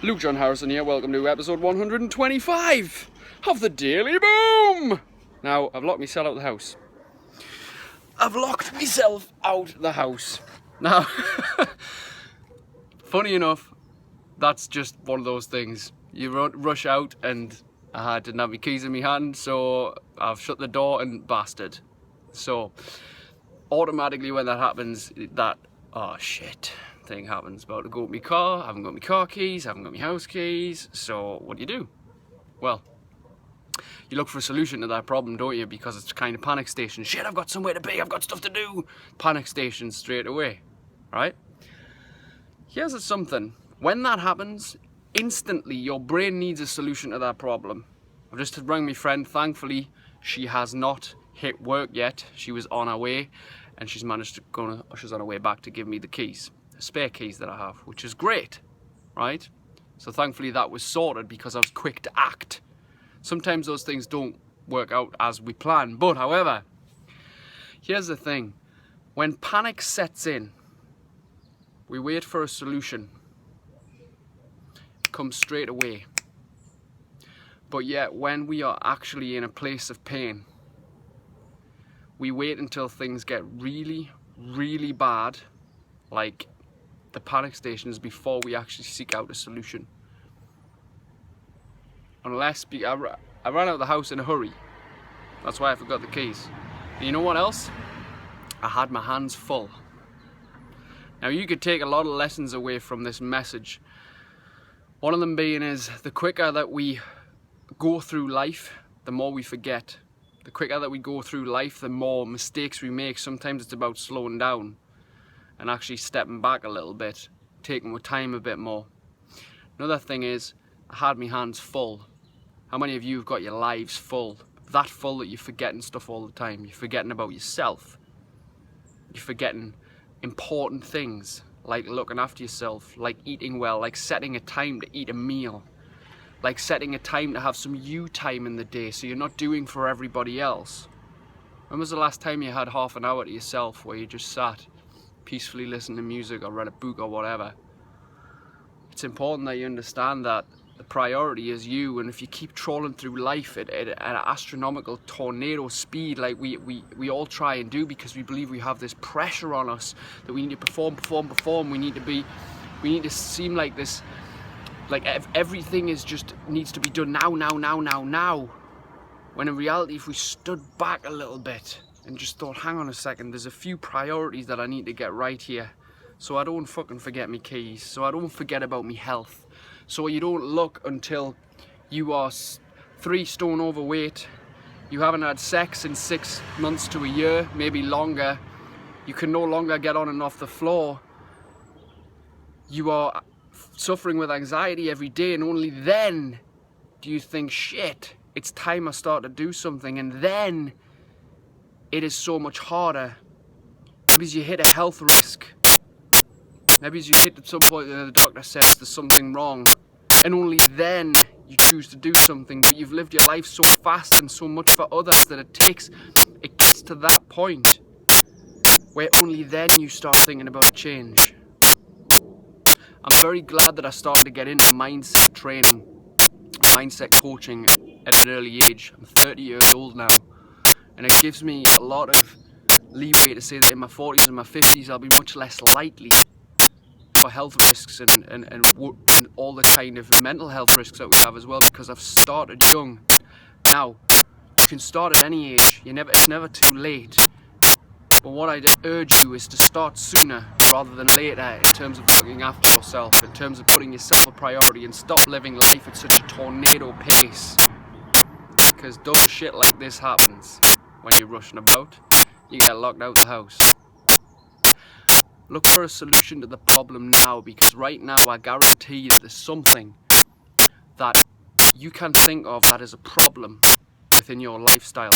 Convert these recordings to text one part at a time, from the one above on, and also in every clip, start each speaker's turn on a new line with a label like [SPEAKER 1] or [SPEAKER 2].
[SPEAKER 1] Luke John Harrison here, welcome to episode 125 of the Daily Boom! Now, I've locked myself out of the house. Now, funny enough, that's just one of those things. You rush out and I didn't have my keys in my hand, so I've shut the door and bastard. So, automatically when that happens, that, oh shit, thing happens. About to go with my car, I haven't got my car keys, I haven't got my house keys, so what do? Well, you look for a solution to that problem, don't you? Because it's kind of panic station. Shit, I've got somewhere to be, I've got stuff to do. Panic station straight away, right? Here's something. When that happens, instantly your brain needs a solution to that problem. I've just rang my friend. Thankfully, she has not hit work yet. She was on her way, and she's managed to she's on her way back to give me the keys. Spare keys that I have, which is great, right? So thankfully that was sorted because I was quick to act. Sometimes those things don't work out as we plan, but however, here's the thing. When panic sets in, we wait for a solution. It comes straight away. But yet when we are actually in a place of pain, we wait until things get really, really bad, like the panic stations, before we actually seek out a solution. Unless I ran out of the house in a hurry. That's why I forgot the keys. And you know what else? I had my hands full. Now you could take a lot of lessons away from this message. One of them being is the quicker that we go through life, the more we forget. The quicker that we go through life, the more mistakes we make. Sometimes it's about slowing down and actually stepping back a little bit, taking our time a bit more. Another thing is, I had my hands full. How many of you have got your lives full? That full that you're forgetting stuff all the time. You're forgetting about yourself. You're forgetting important things, like looking after yourself, like eating well, like setting a time to eat a meal, like setting a time to have some you time in the day so you're not doing for everybody else. When was the last time you had half an hour to yourself where you just sat peacefully listening to music or read a book or whatever? It's important that you understand that the priority is you, and if you keep trolling through life at an astronomical tornado speed like we all try and do, because we believe we have this pressure on us that we need to perform, we need to seem like this, like everything is just needs to be done now, when in reality, if we stood back a little bit and just thought, hang on a second, there's a few priorities that I need to get right here, so I don't fucking forget my keys, so I don't forget about my health, so you don't look until you are 3 stone overweight, you haven't had sex in 6 months to a year, maybe longer, you can no longer get on and off the floor, you are suffering with anxiety every day, and only then do you think, shit, it's time I start to do something, and then it is so much harder because you hit a health risk. Maybe you hit at some point and the doctor says there's something wrong, and only then you choose to do something, but you've lived your life so fast and so much for others that it gets to that point where only then you start thinking about change. I'm very glad that I started to get into mindset training, mindset coaching at an early age. I'm 30 years old now, and it gives me a lot of leeway to say that in my 40s and my 50s I'll be much less likely for health risks and all the kind of mental health risks that we have as well, because I've started young. Now, you can start at any age, it's never too late, but what I'd urge you is to start sooner rather than later in terms of looking after yourself, in terms of putting yourself a priority, and stop living life at such a tornado pace, because dumb shit like this happens when you're rushing about. You get locked out the house. Look for a solution to the problem now, because right now I guarantee you there's something that you can think of that is a problem within your lifestyle.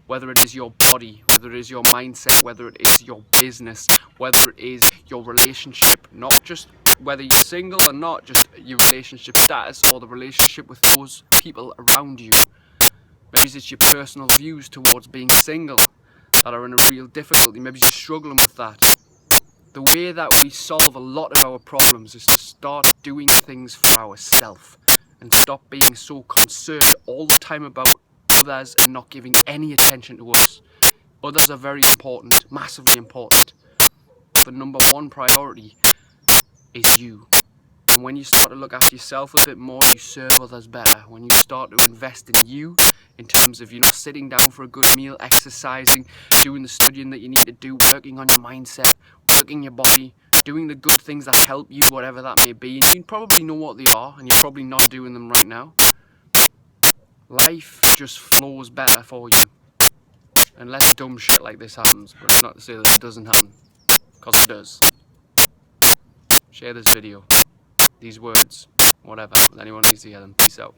[SPEAKER 1] Whether it is your body, whether it is your mindset, whether it is your business, whether it is your relationship, not just whether you're single or not, just your relationship status or the relationship with those people around you. Maybe it's your personal views towards being single that are in a real difficulty. Maybe you're struggling with that. The way that we solve a lot of our problems is to start doing things for ourselves and stop being so concerned all the time about others and not giving any attention to us. Others are very important, massively important. The number one priority is you. And when you start to look after yourself a bit more, you serve others better. When you start to invest in you, in terms of, sitting down for a good meal, exercising, doing the studying that you need to do, working on your mindset, working your body, doing the good things that help you, whatever that may be. And you probably know what they are, and you're probably not doing them right now. Life just flows better for you. Unless dumb shit like this happens, but it's not to say that it doesn't happen, because it does. Share this video, these words, whatever, with anyone who needs to hear them. Peace out.